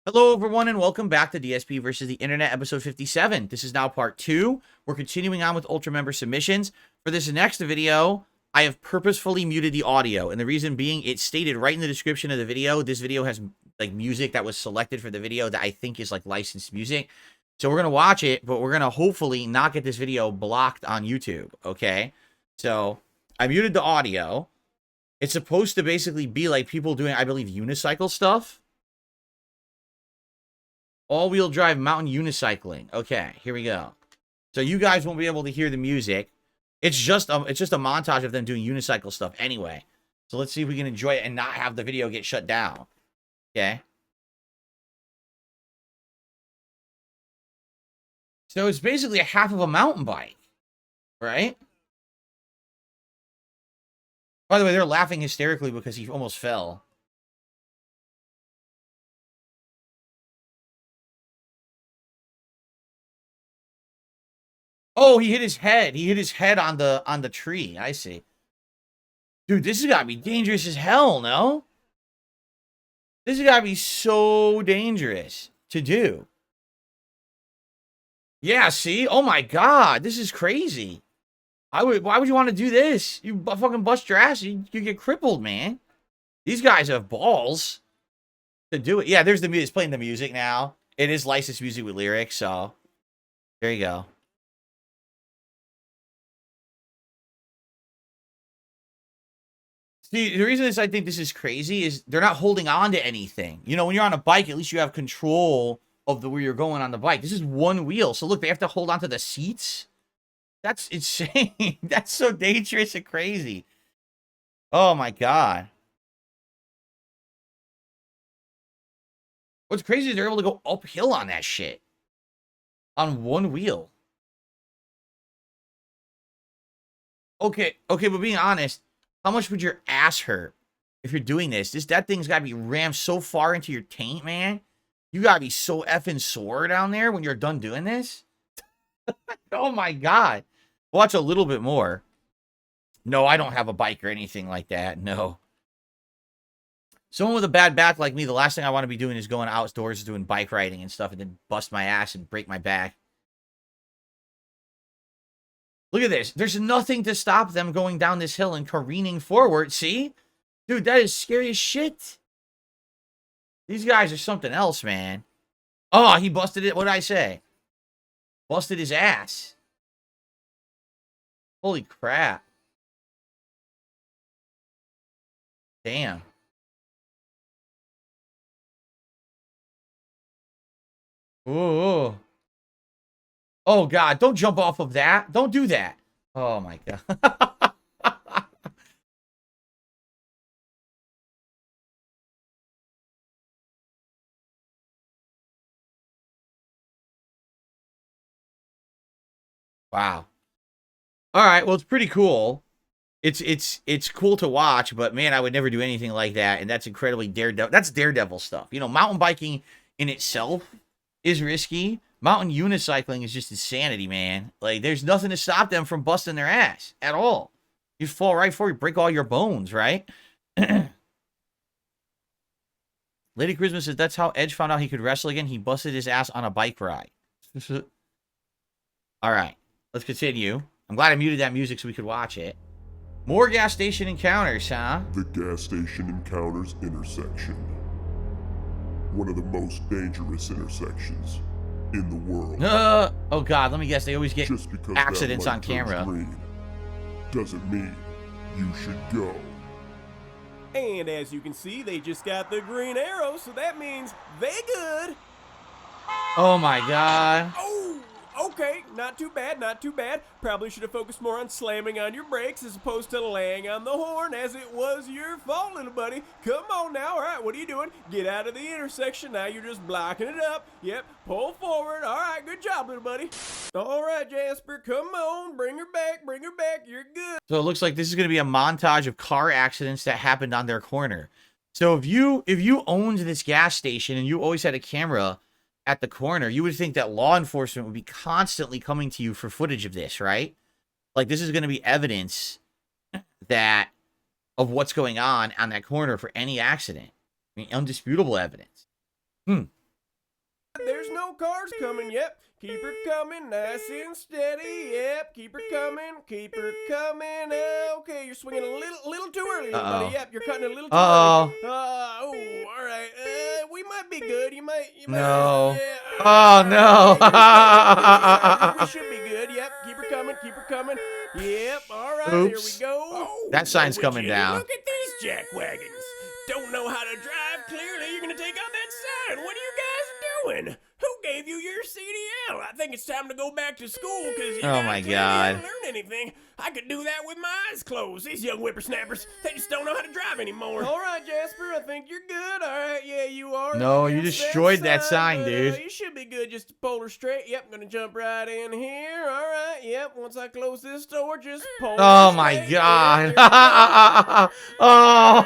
Hello, everyone, and welcome back to DSP versus the Internet, episode 57. This is now part 2. We're continuing on with Ultra member submissions. For this next video, I have purposefully muted the audio, and the reason being, it's stated right in the description of the video. This video has like music that was selected for the video that I think is like licensed music. So we're gonna watch it, but we're gonna hopefully not get this video blocked on YouTube. Okay, so I muted the audio. It's supposed to basically be like people doing, I believe, unicycle stuff. All-wheel drive mountain unicycling. Okay, here we go. So you guys won't be able to hear the music. It's just a montage of them doing unicycle stuff anyway. So let's see if we can enjoy it and not have the video get shut down. Okay. So it's basically a half of a mountain bike, right? By the way, they're laughing hysterically because he almost fell. Oh, he hit his head. He hit his head on the tree. I see. Dude, this has got to be dangerous as hell, no? This has got to be so dangerous to do. Yeah, see? Oh my god, this is crazy. Why would you want to do this? You fucking bust your ass, you get crippled, man. These guys have balls to do it. Yeah, there's the music. It's playing the music now. It is licensed music with lyrics, so there you go. See, the reason I think this is crazy is they're not holding on to anything. You know, when you're on a bike, at least you have control of where you're going on the bike. This is one wheel. So look, they have to hold on to the seats. That's insane. That's so dangerous and crazy. Oh my god. What's crazy is they're able to go uphill on that shit. On one wheel. Okay, but being honest, how much would your ass hurt if you're doing this? That thing's got to be rammed so far into your taint, man. You got to be so effing sore down there when you're done doing this. Oh, my God. Watch a little bit more. No, I don't have a bike or anything like that. No. Someone with a bad back like me, the last thing I want to be doing is going outdoors doing bike riding and stuff and then bust my ass and break my back. Look at this. There's nothing to stop them going down this hill and careening forward. See? Dude, that is scary as shit. These guys are something else, man. Oh, he busted it. What did I say? Busted his ass. Holy crap. Damn. Ooh. Oh, God. Don't jump off of that. Don't do that. Oh, my God. Wow. All right. Well, it's pretty cool. It's cool to watch, but man, I would never do anything like that. And that's incredibly daredevil. That's daredevil stuff. You know, mountain biking in itself is risky. Mountain unicycling is just insanity, man. Like, there's nothing to stop them from busting their ass at all. You fall right forward, break all your bones, right? Lady Christmas says that's how Edge found out he could wrestle again. He busted his ass on a bike ride. All right, let's continue. I'm glad I muted that music so we could watch it. More gas station encounters, huh? The gas station encounters intersection. One of the most dangerous intersections in the world. Oh God, let me guess. They always get Just because accidents that light on camera. green doesn't mean you should go. And as you can see, they just got the green arrow, so that means they good. Oh my God. Oh, okay, not too bad, not too bad. Probably should have focused more on slamming on your brakes as opposed to laying on the horn, as it was your fault, little buddy. Come on now, all right, what are you doing? Get out of the intersection, now you're just blocking it up. Yep, pull forward, all right, good job, little buddy. All right, Jasper, come on, bring her back, you're good. So it looks like this is going to be a montage of car accidents that happened on their corner. So if you owned this gas station and you always had a camera at the corner, you would think that law enforcement would be constantly coming to you for footage of this, right? Like, this is going to be evidence of what's going on that corner for any accident. I mean, undisputable evidence. There's no cars coming, yep. Keep her coming, nice and steady, yep. Keep her coming, keep her coming. Okay, you're swinging a little too early, little buddy. Yep, you're cutting a little too early. Oh, all right. We might be good. You might. No. Yeah, Oh, no. You should be good. Yep, keep her coming, keep her coming. Yep, all right. Oops. Here we go. Oh, That sign's coming down. Look at these jack wagons. Don't know how to drive. Clearly, you're gonna take out that sign. What are you guys doing? Who gave you your CDL? I think it's time to go back to school because you Oh my God. haven't learned anything. I could do that with my eyes closed. These young whippersnappers, they just don't know how to drive anymore. All right, Jasper, I think you're good. All right, yeah, you are. No, you destroyed that sign, dude. You should be good just to pull her straight. Yep, I'm gonna jump right in here. All right, yep. Once I close this door, just pull. Oh her my straight. God. Yeah, Oh.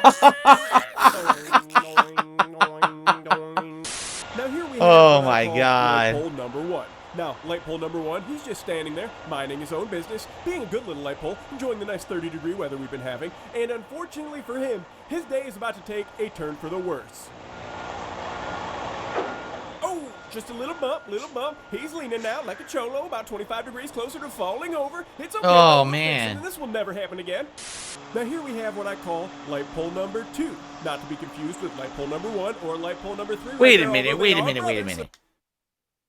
Now here we have Oh what my I call God. light pole number 1. Now, light pole number 1, he's just standing there, minding his own business, being a good little light pole, enjoying the nice 30-degree weather we've been having, and unfortunately for him, his day is about to take a turn for the worse. Oh, just a little bump, He's leaning now like a cholo, about 25 degrees closer to falling over. It's okay. Oh, we'll fix it, man. and this will never happen again. Now here we have what I call light pole number 2, not to be confused with light pole number 1 or light pole number 3. Wait a minute.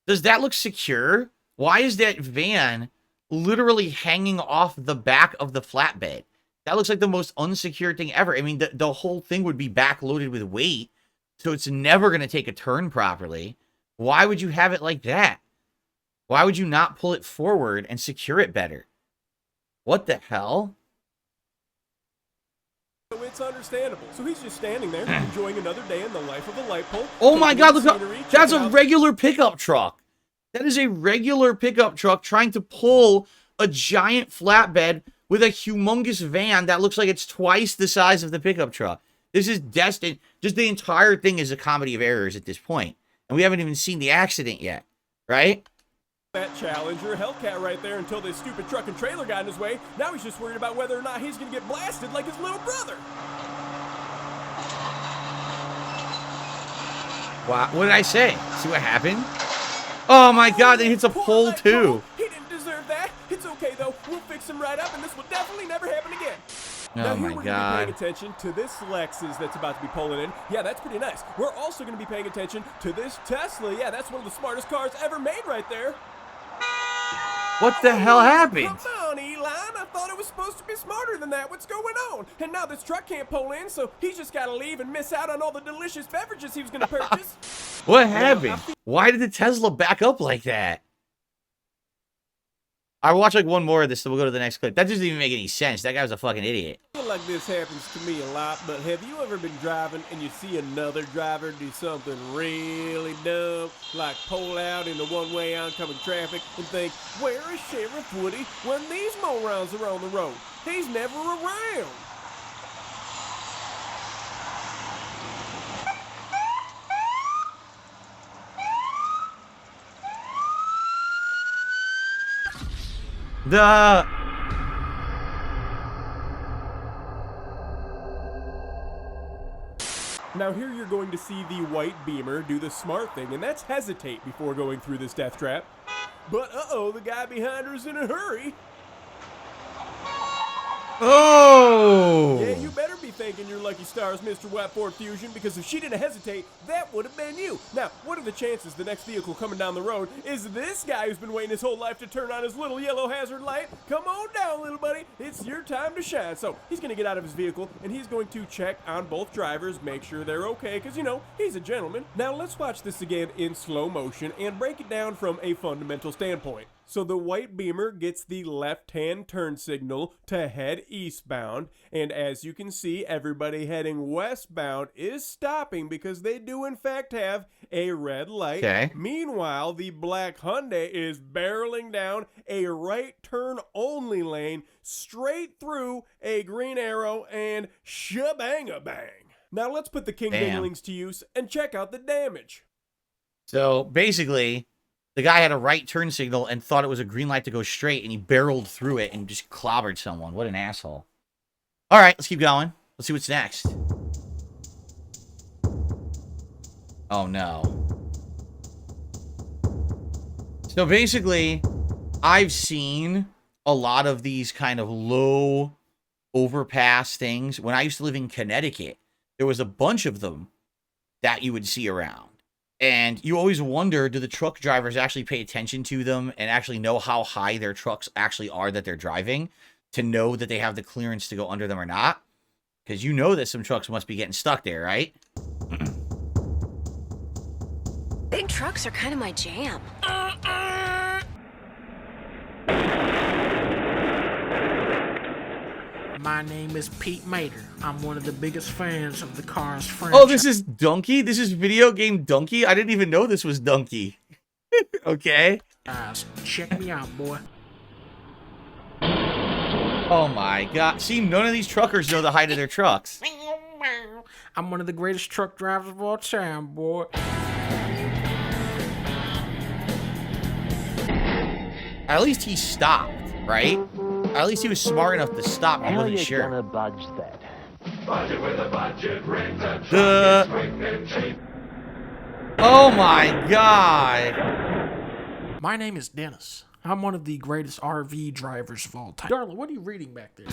Does that look secure? Why is that van literally hanging off the back of the flatbed? That looks like the most unsecure thing ever. I mean, the whole thing would be backloaded with weight, so it's never going to take a turn properly. Why would you have it like that? Why would you not pull it forward and secure it better? What the hell? So it's understandable. So he's just standing there, enjoying another day in the life of a light pole. Oh my God, look how, Scenery, that's checking a out- regular pickup truck. That is a regular pickup truck trying to pull a giant flatbed with a humongous van that looks like it's twice the size of the pickup truck. This is destined. Just the entire thing is a comedy of errors at this point. And we haven't even seen the accident yet, right? That Challenger Hellcat right there until this stupid truck and trailer got in his way. Now he's just worried about whether or not he's going to get blasted like his little brother. Wow, what did I say? See what happened? Oh my God, it hits a Poor pole light too. pole. He didn't deserve that. It's okay though. We'll fix him right up and this will definitely never happen again. Now, Oh here my we're God. going to be paying attention to this Lexus that's about to be pulling in. Yeah, that's pretty nice. We're also going to be paying attention to this Tesla. Yeah, that's one of the smartest cars ever made right there. What the hell happened? Come on, Elon. I thought it was supposed to be smarter than that. What's going on? And now this truck can't pull in, so he's just got to leave and miss out on all the delicious beverages he was going to purchase. What happened? Why did the Tesla back up like that? I watch like one more of this, so we'll go to the next clip. That doesn't even make any sense. That guy was a fucking idiot. I feel like this happens to me a lot, but have you ever been driving and you see another driver do something really dumb, like pull out into one-way oncoming traffic and think, where is Sheriff Woody when these morons are on the road? He's never around. The Now here you're going to see the white Beamer do the smart thing, and that's hesitate before going through this death trap. But uh-oh, the guy behind her is in a hurry. oh. Yeah, you better be thanking your lucky stars, Mr. White Ford Fusion, because if she didn't hesitate, that would have been you. Now, what are the chances the next vehicle coming down the road is this guy who's been waiting his whole life to turn on his little yellow hazard light? Come on down, little buddy. It's your time to shine. So he's going to get out of his vehicle, and he's going to check on both drivers, make sure they're okay, because, you know, he's a gentleman. Now, let's watch this again in slow motion and break it down from a fundamental standpoint. So the white Beamer gets the left-hand turn signal to head eastbound, and as you can see, everybody heading westbound is stopping because they do in fact have a red light. Okay. Meanwhile, the black Hyundai is barreling down a right turn only lane straight through a green arrow and shabang-a-bang. Now let's put the King Damn. Dinglings to use and check out the damage. So basically, the guy had a right turn signal and thought it was a green light to go straight, and he barreled through it and just clobbered someone. What an asshole. All right, let's keep going. Let's see what's next. Oh, no. So basically, I've seen a lot of these kind of low overpass things. When I used to live in Connecticut, there was a bunch of them that you would see around. And you always wonder, do the truck drivers actually pay attention to them and actually know how high their trucks actually are that they're driving to know that they have the clearance to go under them or not? Because you know that some trucks must be getting stuck there, right? Big trucks are kind of my jam. My name is Pete Mater. I'm one of the biggest fans of the Cars franchise. Oh, this is Donkey? This is video game Donkey? I didn't even know this was Donkey. Okay. Check me out, boy. Oh my god. See, none of these truckers know the height of their trucks. I'm one of the greatest truck drivers of all time, boy. At least he stopped, right? At least he was smart enough to stop. He wasn't sure. Gonna budge that? Budget with a budget, rings and The- truck is quick and cheap. Oh my god. My name is Dennis. I'm one of the greatest RV drivers of all time. Darla, what are you reading back there?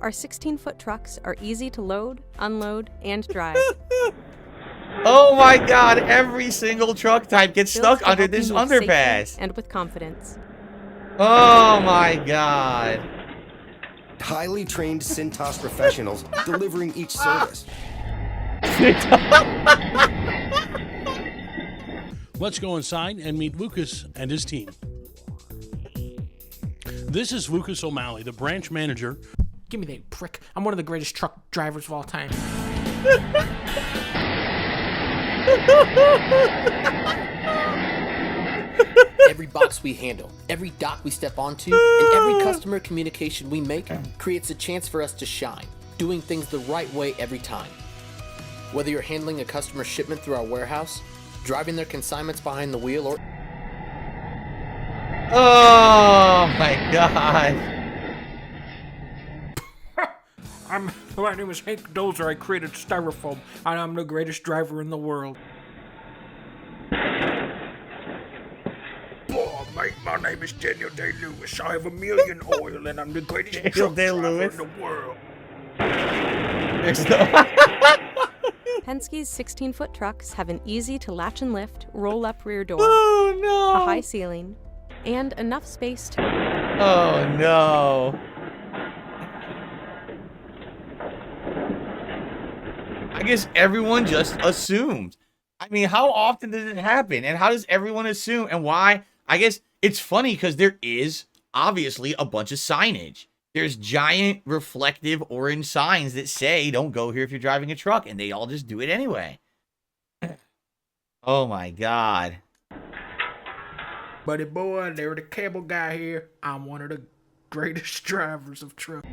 Our 16-foot trucks are easy to load, unload, and drive. Oh my god, every single truck type gets Built stuck to under help you this move safely underpass. and with confidence. Oh my god. Highly trained Cintas professionals delivering each service. Let's go inside and meet Lucas and his team. This is Lucas O'Malley, the branch manager. Give me that prick. I'm one of the greatest truck drivers of all time. Every box we handle, every dock we step onto, and every customer communication we make creates a chance for us to shine, doing things the right way every time. Whether you're handling a customer shipment through our warehouse, driving their consignments behind the wheel, or... Oh my god. My name is Hank Dozer. I created styrofoam, and I'm the greatest driver in the world. Oh, mate, my name is Daniel Day-Lewis. I have $1 million oil, and I'm the greatest Daniel truck driver Day-Lewis? in the world. There's no Penske's 16-foot trucks have an easy to latch and lift, roll up rear door, Oh no. a high ceiling, and enough space to... Oh no. I guess everyone just assumed. I mean, how often does it happen? And how does everyone assume? And why? I guess it's funny because there is obviously a bunch of signage. There's giant reflective orange signs that say, don't go here if you're driving a truck. And they all just do it anyway. Oh my God. Buddy boy, they're the cable guy here. I'm one of the greatest drivers of truck.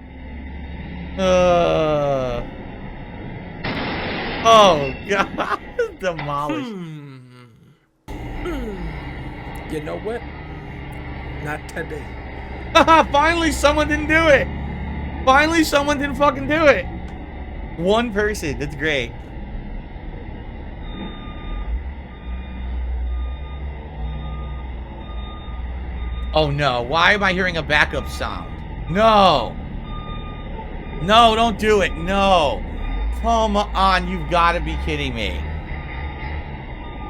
Oh God. Demolished. You know what? Not today. Finally, someone didn't do it. Finally, someone didn't fucking do it. One person. That's great. Oh no. Why am I hearing a backup sound? No. No, don't do it. No. Come on. You've got to be kidding me.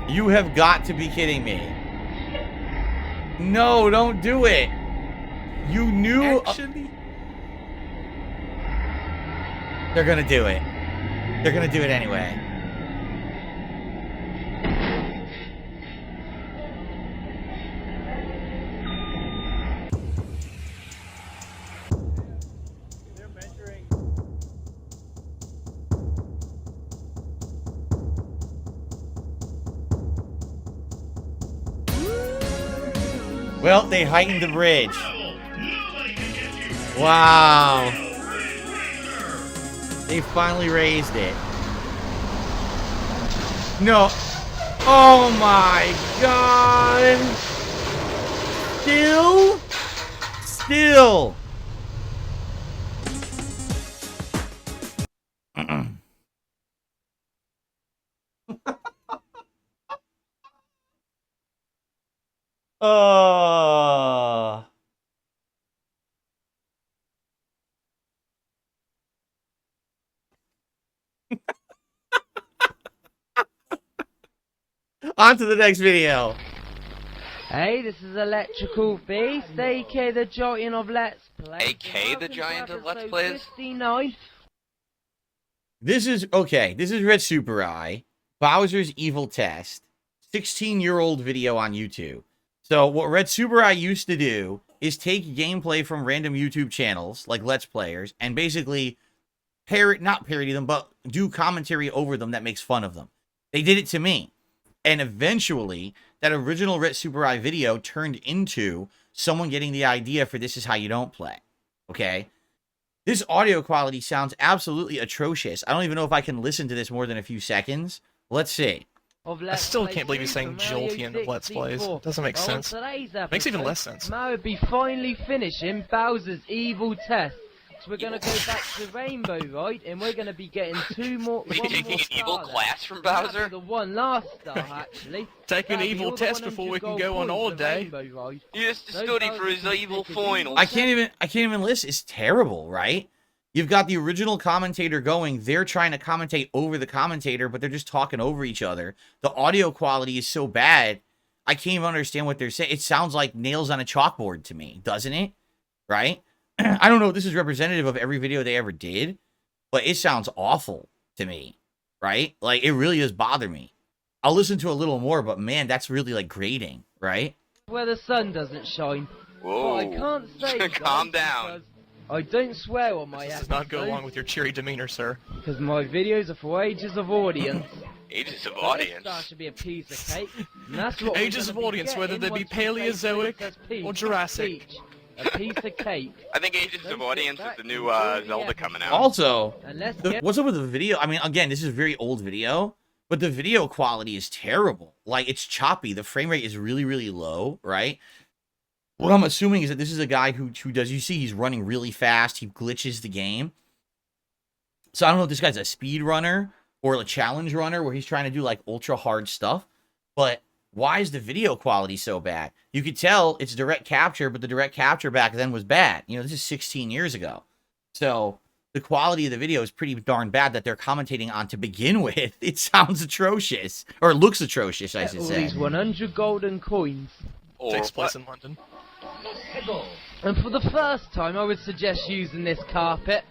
You have got to be kidding me. No, don't do it. You knew. Actually, They're gonna do it. They're gonna do it anyway. Well, they heightened the bridge. Wow. They finally raised it. No. Oh my God. Still? Still. Uh On to the next video. Hey, this is Electrical Beast, aka the Giant of Let's Play. AK the Giant of Let's Plays? 59. This is Red Super Eye, Bowser's Evil Test, 16-year-old video on YouTube. So what Red Super Eye used to do is take gameplay from random YouTube channels, like Let's Players, and basically not parody them, but do commentary over them that makes fun of them. They did it to me. And eventually, that original Red Super Eye video turned into someone getting the idea for This Is How You Don't Play. Okay? This audio quality sounds absolutely atrocious. I don't even know if I can listen to this more than a few seconds. Let's see. I still can't believe he's saying Jolteon of Let's Plays. Doesn't make sense. Makes even less sense. Mario be finally finishing Bowser's Evil Test. So we're gonna go back to Rainbow, right? And we're gonna be getting one more taking an evil star class from Bowser? The one last star, actually. Take an evil test before we can go on holiday. Yes, to study for his evil final. I can't even listen. It's terrible, right? You've got the original commentator going. They're trying to commentate over the commentator, but they're just talking over each other. The audio quality is so bad, I can't even understand what they're saying. It sounds like nails on a chalkboard to me, doesn't it? Right? I don't know if this is representative of every video they ever did, but it sounds awful to me, right? Like, it really does bother me. I'll listen to a little more, but man, that's really, like, grating, right? Where the sun doesn't shine. Whoa. But I can't say Calm down. I don't swear on my This does not go along with your cheery demeanor, sir. Because my videos are for ages of audience. Ages of So audience? That should be a piece of cake. And that's what Ages of audience, whether they be Paleozoic or Jurassic. A piece of cake. I think Ages of Audience is the new Zelda coming out. Also, what's up with the video? I mean, again, this is a very old video, but the video quality is terrible. Like, it's choppy. The frame rate is really, really low, right? What I'm assuming is that this is a guy who does, you see he's running really fast. He glitches the game. So I don't know if this guy's a speed runner or a challenge runner where he's trying to do, like, ultra hard stuff, but why is the video quality so bad? You could tell it's direct capture, but the direct capture back then was bad. You know, this is 16 years ago. So the quality of the video is pretty darn bad that they're commentating on to begin with. It sounds atrocious. Or it looks atrocious, I should all say. these 100 golden coins. Takes place in London. And for the first time, I would suggest using this carpet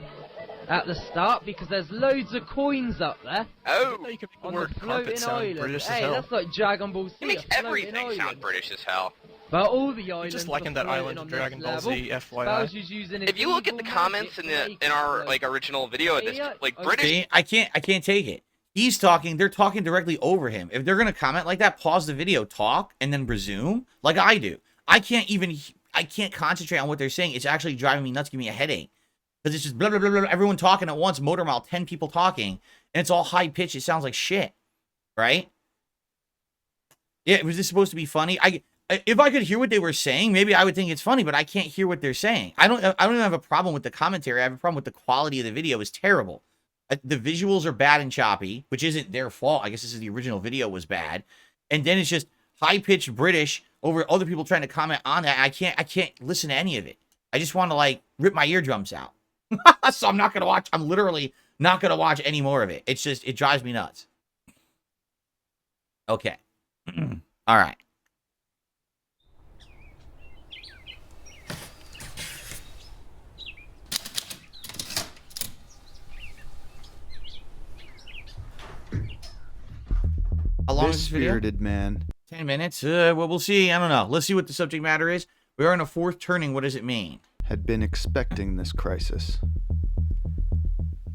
at the start because there's loads of coins up there. Oh, you can make the On word the carpet floating sound island. British as Hey, hell. that's like Dragon Ball Z. it makes a floating everything island. sound British as hell. But all the islands Just liken that are island to floating on Dragon this Ball level. Z, FYI. Bowser's using his If you look at the evil comments magic in our to like original video of this, like British. See, I can't take it. He's talking, they're talking directly over him. If they're going to comment like that, pause the video, talk, and then resume, like I do. I can't concentrate on what they're saying. It's actually driving me nuts, giving me a headache. Because it's just blah, blah, blah, blah, everyone talking at once, motor mouth, 10 people talking, and it's all high-pitched. It sounds like shit, right? Yeah, was this supposed to be funny? If I could hear what they were saying, maybe I would think it's funny, but I can't hear what they're saying. I don't even have a problem with the commentary. I have a problem with the quality of the video is terrible. The visuals are bad and choppy, which isn't their fault. I guess this is the original video was bad. And then it's just high-pitched British over other people trying to comment on that. I can't listen to any of it. I just want to, like, rip my eardrums out. So I'm not going to watch. I'm literally not going to watch any more of it. It's just, it drives me nuts. Okay. All right. How long is this video? Spirited man 10 minutes? Well, we'll see. I don't know. Let's see what the subject matter is. We are in a fourth turning. What does it mean? had been expecting this crisis.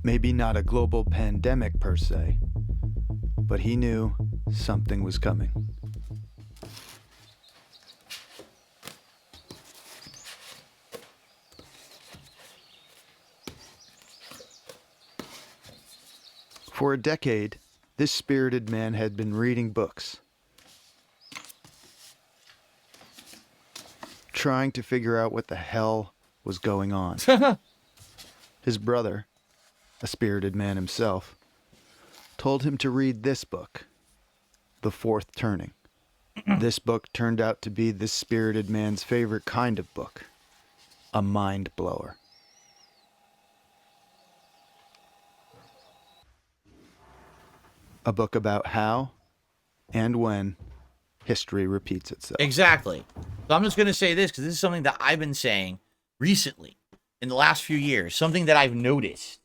Maybe not a global pandemic per se, but he knew something was coming. For a decade, this spirited man had been reading books, trying to figure out what the hell was going on. His brother, a spirited man himself, told him to read this book, The Fourth Turning. This book turned out to be this spirited man's favorite kind of book, a mind blower. A book about how and when history repeats itself. Exactly. So I'm just going to say this because this is something that I've been saying recently in the last few years. Something that I've noticed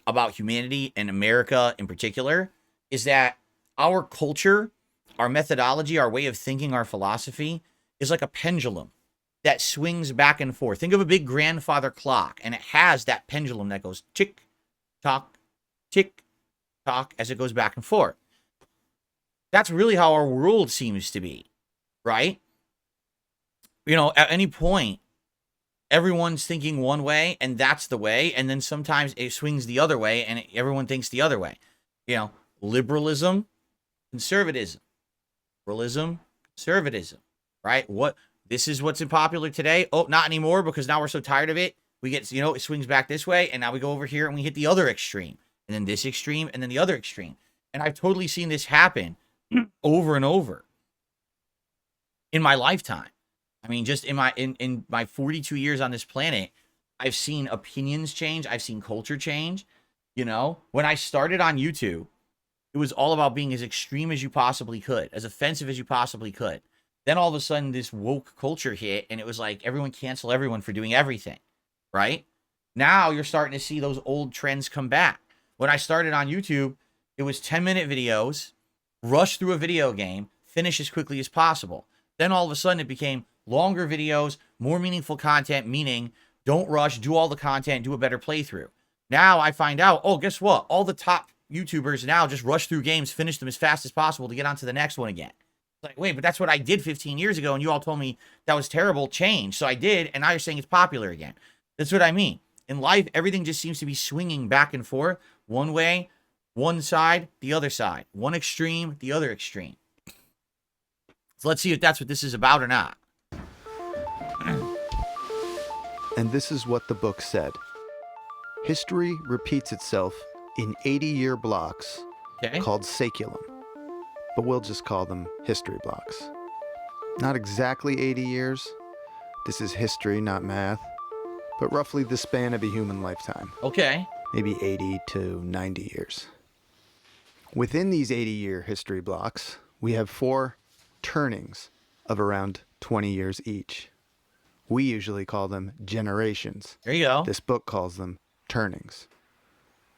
about humanity and America in particular is that our culture, our methodology, our way of thinking, our philosophy is like a pendulum that swings back and forth. Think of a big grandfather clock, and it has that pendulum that goes tick, tock, as it goes back and forth. That's really how our world seems to be, right? You know, at any point, everyone's thinking one way, and that's the way, and then sometimes it swings the other way, and everyone thinks the other way. You know, liberalism, conservatism. Liberalism, conservatism, right? This is what's popular today. Oh, not anymore, because now we're so tired of it. We get, you know, it swings back this way, and now we go over here and we hit the other extreme, and then this extreme, and then the other extreme. And I've totally seen this happen over and over in my lifetime. I mean, just in my 42 years on this planet, I've seen opinions change. I've seen culture change. You know, when I started on YouTube, it was all about being as extreme as you possibly could, as offensive as you possibly could. Then all of a sudden, this woke culture hit, and it was like everyone cancel everyone for doing everything, right? Now you're starting to see those old trends come back. When I started on YouTube, it was 10-minute videos, rush through a video game, finish as quickly as possible. Then all of a sudden, it became longer videos, more meaningful content, meaning don't rush, do all the content, do a better playthrough. Now I find out, oh, guess what? All the top YouTubers now just rush through games, finish them as fast as possible to get on to the next one again. It's like, wait, but that's what I did 15 years ago, and you all told me that was terrible, change. So I did, and now you're saying it's popular again. That's what I mean. In life, everything just seems to be swinging back and forth, one way, one side, the other side. One extreme, the other extreme. So let's see if that's what this is about or not. And this is what the book said. History repeats itself in 80-year blocks called saculum, but we'll just call them history blocks. Not exactly 80 years. This is history, not math, but roughly the span of a human lifetime. Okay. Maybe 80 to 90 years. Within these 80-year history blocks, we have 4 turnings of around 20 years each. We usually call them generations. There you go. This book calls them turnings.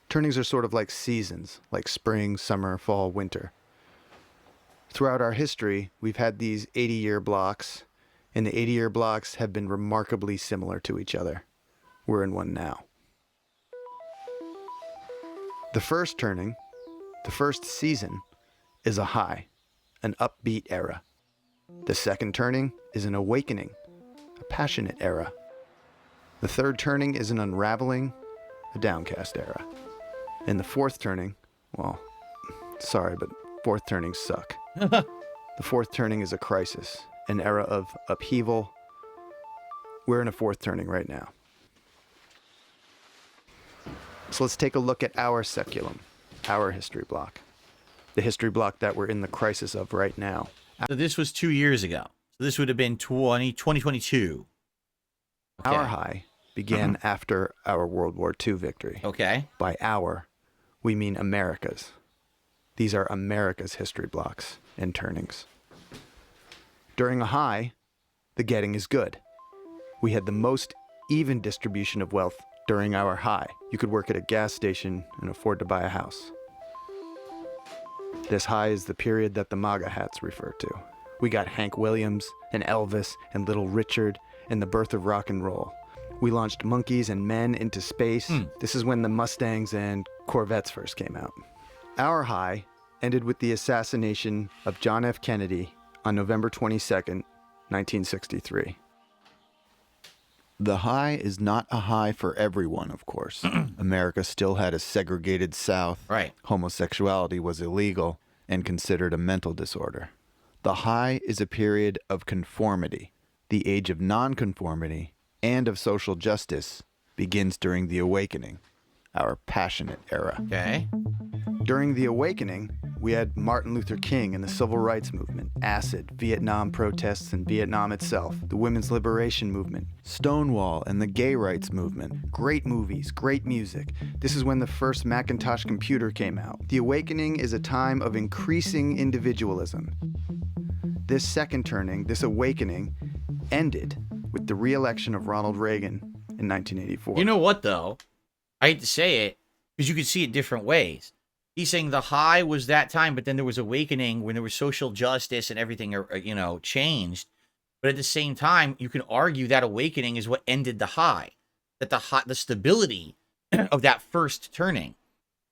Turnings are sort of like seasons, like spring, summer, fall, winter. Throughout our history, we've had these 80-year blocks, and the 80-year blocks have been remarkably similar to each other. We're in one now. The first turning, the first season, is a high, an upbeat era. The second turning is an awakening, a passionate era. The third turning is an unraveling, a downcast era. And the fourth turning, well, sorry, but fourth turnings suck. The fourth turning is a crisis, an era of upheaval. We're in a fourth turning right now. So let's take a look at our saculum, our history block. The history block that we're in the crisis of right now. So this was 2 years ago. So this would have been 2022. Okay. Our high began after our World War II victory. Okay. By our, we mean America's. These are America's history blocks and turnings. During a high, the getting is good. We had the most even distribution of wealth during our high. You could work at a gas station and afford to buy a house. This high is the period that the MAGA hats refer to. We got Hank Williams and Elvis and Little Richard and the birth of rock and roll. We launched monkeys and men into space. This is when the Mustangs and Corvettes first came out. Our high ended with the assassination of John F. Kennedy on November 22nd, 1963. The high is not a high for everyone, of course. America still had a segregated South. Right. Homosexuality was illegal and considered a mental disorder. The high is a period of conformity. The age of nonconformity and of social justice begins during the awakening, our passionate era. Okay. During the awakening, we had Martin Luther King and the Civil Rights Movement, acid, Vietnam protests and Vietnam itself, the women's liberation movement, Stonewall and the gay rights movement. Great movies, great music. This is when the first Macintosh computer came out. The Awakening is a time of increasing individualism. This second turning, this awakening, ended with the re-election of Ronald Reagan in 1984. You know what, though? I hate to say it, because you can see it different ways. He's saying the high was that time, but then there was awakening when there was social justice and everything, you know, changed. But at the same time, you can argue that awakening is what ended the high. That the stability of that first turning,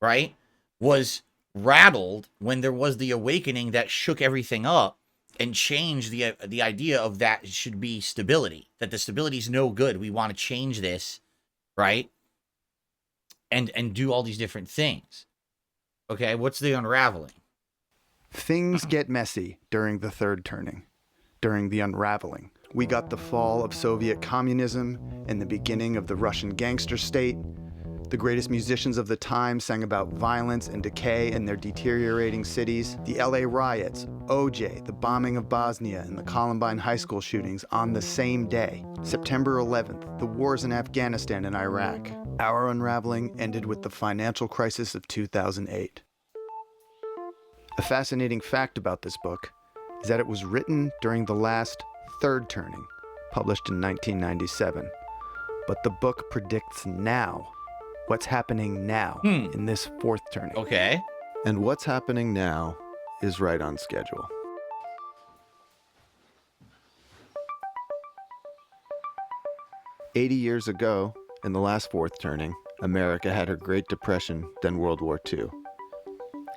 right, was rattled when there was the awakening that shook everything up and changed the idea of that should be stability. That the stability is no good. We want to change this, right? And do all these different things. Okay, what's the unraveling? Things get messy during the third turning, during the unraveling. We got the fall of Soviet communism and the beginning of the Russian gangster state. The greatest musicians of the time sang about violence and decay in their deteriorating cities. The LA riots, OJ, the bombing of Bosnia, and the Columbine high school shootings on the same day. September 11th, the wars in Afghanistan and Iraq. Our unraveling ended with the financial crisis of 2008. A fascinating fact about this book is that it was written during the last third turning, published in 1997. But the book predicts now, what's happening now in this fourth turning. Okay. And what's happening now is right on schedule. "80 years ago, in the last fourth turning, America had her Great Depression, then World War II.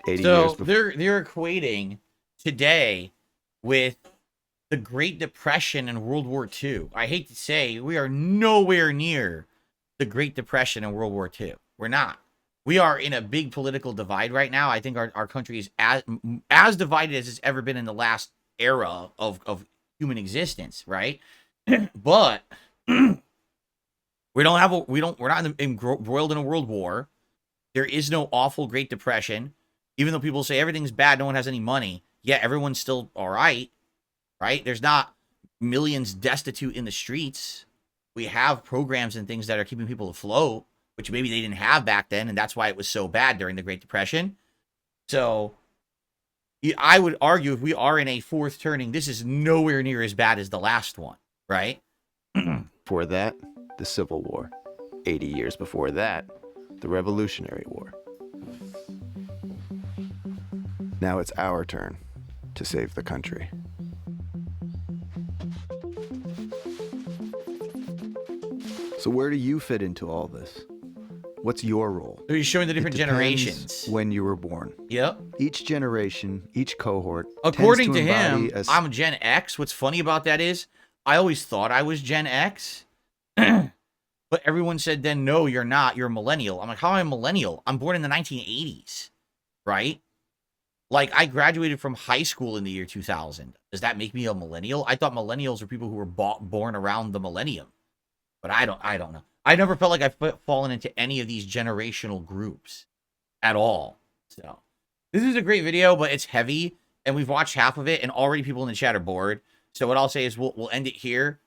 80 years So before. they're equating today with the Great Depression and World War II. I hate to say, we are nowhere near the Great Depression and World War II. We're not. We are in a big political divide right now. I think our country is as divided as it's ever been in the last era of human existence, right? But we're not embroiled in a world war. There is no awful Great Depression. Even though people say everything's bad, no one has any money, yet everyone's still all right, right? There's not millions destitute in the streets. We have programs and things that are keeping people afloat, which maybe they didn't have back then, and that's why it was so bad during the Great Depression. So I would argue if we are in a fourth turning, this is nowhere near as bad as the last one, right? Before that, the Civil War. 80 years before that, the Revolutionary War. Now it's our turn to save the country. So where do you fit into all this? What's your role? So he's showing the different It depends generations. when you were born. Yep. Each generation, each cohort. According to tends him, embody I'm Gen X. What's funny about that is I always thought I was Gen X. But everyone said then, no, you're not. You're a millennial. I'm like, how am I a millennial? I'm born in the 1980s, right? Like, I graduated from high school in the year 2000. Does that make me a millennial? I thought millennials were people who were born around the millennium. But I don't know. I never felt like I've fallen into any of these generational groups at all. So, this is a great video, but it's heavy. And we've watched half of it, and already people in the chat are bored. So what I'll say is we'll end it here.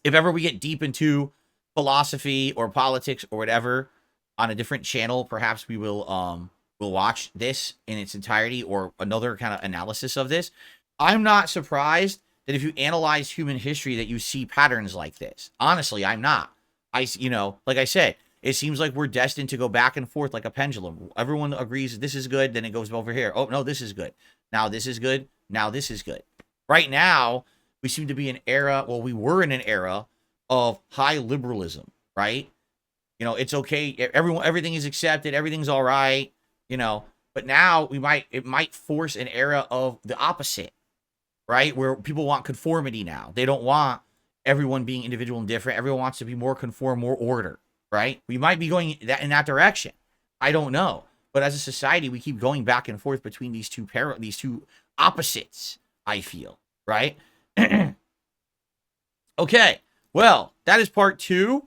If ever we get deep into philosophy or politics or whatever on a different channel, perhaps we will we'll watch this in its entirety or another kind of analysis of this. I'm not surprised that if you analyze human history that you see patterns like this. Honestly, I'm not. Like I said, it seems like we're destined to go back and forth like a pendulum. Everyone agrees this is good, then it goes over here. Oh, no, this is good. Now this is good. Now this is good. Right now, we seem to be an era, well, we were in an era of high liberalism, right? You know, it's okay. Everything is accepted. Everything's all right, you know. But now it might force an era of the opposite, right? Where people want conformity now. They don't want everyone being individual and different. Everyone wants to be more conform, more order, right? We might be going in that direction. I don't know. But as a society, we keep going back and forth between these two opposites, I feel, right? Okay, well, that is part 2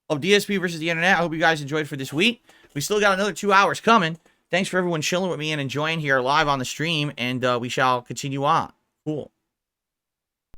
of DSP versus the internet. I hope you guys enjoyed for this week. We still got another 2 hours coming. thanks for everyone chilling with me and enjoying here live on the stream, and we shall continue on. Cool.